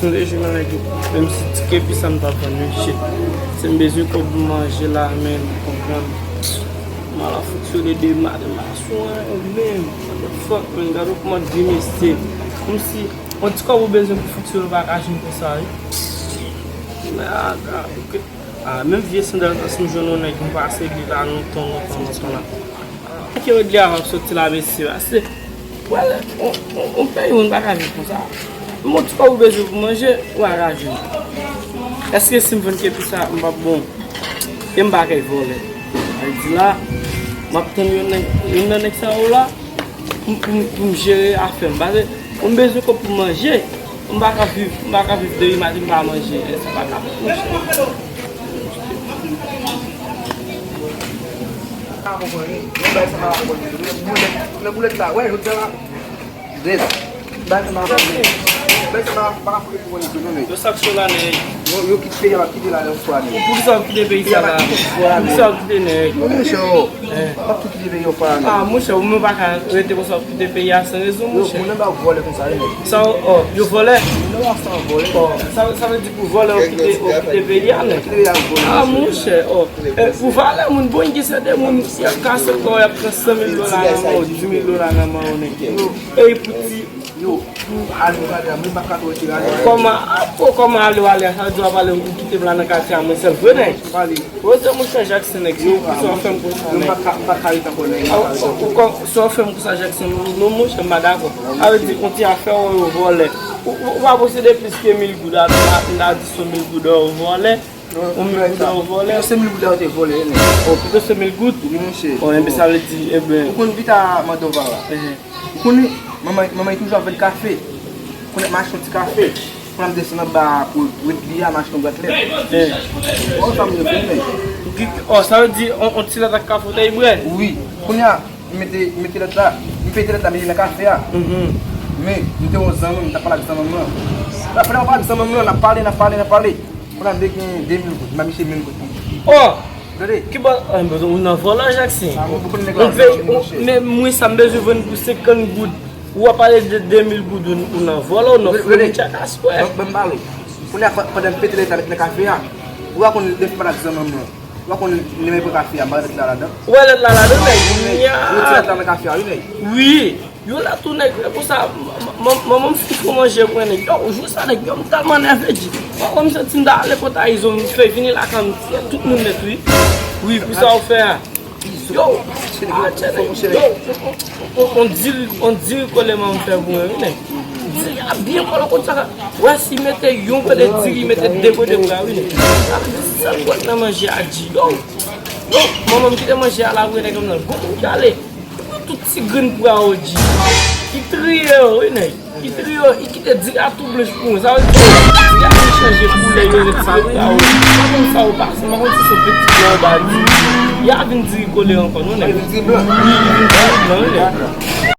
son déjeuner même si tu puis ça me va venir. C'est une besoin pour manger là même comprendre. Mal à foutre les deux matins, même. Fuck, man, gars, comment démester. Comme si, en tout cas, vous avez besoin de foutre le bagage comme ça. Même vieux sandal, si nous jouons, on va passer là, longtemps là. Qui est là, on sortit la vessie. On paye un bagage comme ça. Mais en tout cas, vous avez besoin de manger ou arranger. Est-ce que si vous faites tout ça, je bon, je vais voler. Je dis là, je vais prendre un ça là pour me gérer à faire. On a besoin pour manger. On va vivre de l'imagine pour manger. C'est pas grave. Eu sabe que lá né? Eu que te lá no suado. Por isso que deve ir lá. Por isso que deve Musho. Para que deve eu para. Ah, musho, o meu bacana, eu tenho só que deve ir assim, isso musho. Eu não dá vôlei com sabe. Só, ó, eu vôlei. Não é só vôlei. Sabe tipo vôlei o que deveria, né? Ah, musho, ó. O vôlei é muito bom que você tem muito se a casa com a pressão $1,000 na mão, $10,000 na mão, né? Ei, puti. Yo, Como a Lualia, a do Avale, o que teve lá na casa, a moça foi, né? Hoje a moça Jackson aqui, só foi com essa, né? Só foi com essa Jackson, não moça Madago. Aí eu disse, ontem a fé o vôlei. O vai você depois que $1,000 dá de $1,000 o vôlei. O vôlei. Eu sempre mudar o vôlei, né? O que você $1,000? Não sei. On aime ça le dire, eh bien. Quando vita Madova lá. Quando mamãe toujours avec café. Quando marche um café. Quando desce na ba pour dia marche com gatlé. On ça me fait. Oh, ça veut dire on tire la café daí, ouais. Oui. Quando mettez là, mais na café. Mais nous te usando, não tá falando com mamãe. Lá para falar com mamãe, na parler. Quando ande que 2000, mas me chama Oh, que bom, on n'a pas Jackson. Mais moi ça me besoin de 50 gouttes. Ou a parler de $2,000 on n'a volé, on a fait un casse quoi. Bambalo. Quando a para petre na café, ou a quando deve para com mamãe. Ou a quando ele me para café, mas lá lá. Ouais, là là, Vous na café, oui. Yo là tout nèg pour ça maman faut manger pour nèg. Yo jour ça nèg yo tellement nerveux dit. Comme ça tinda aller côté ils ont fait venir là comme tout le monde est oui pour ça on fait. Yo on dit que les mamans fait pour nèg. Dit bien comme ça. Ouais si mettez yon peut dire il mettez deux côtés là oui. Ça quoi manger à dit. Yo maman qui manger à la rue nèg comme ça. Go aller. Tout ces graines pour aujourd'hui. Il trie, il quitte dit à tout blanche pour ça. Il a changé pour les yeux de ça. Comme ça au passe, mais on se petit blanc. Il y a une dire coller encore non. Oui,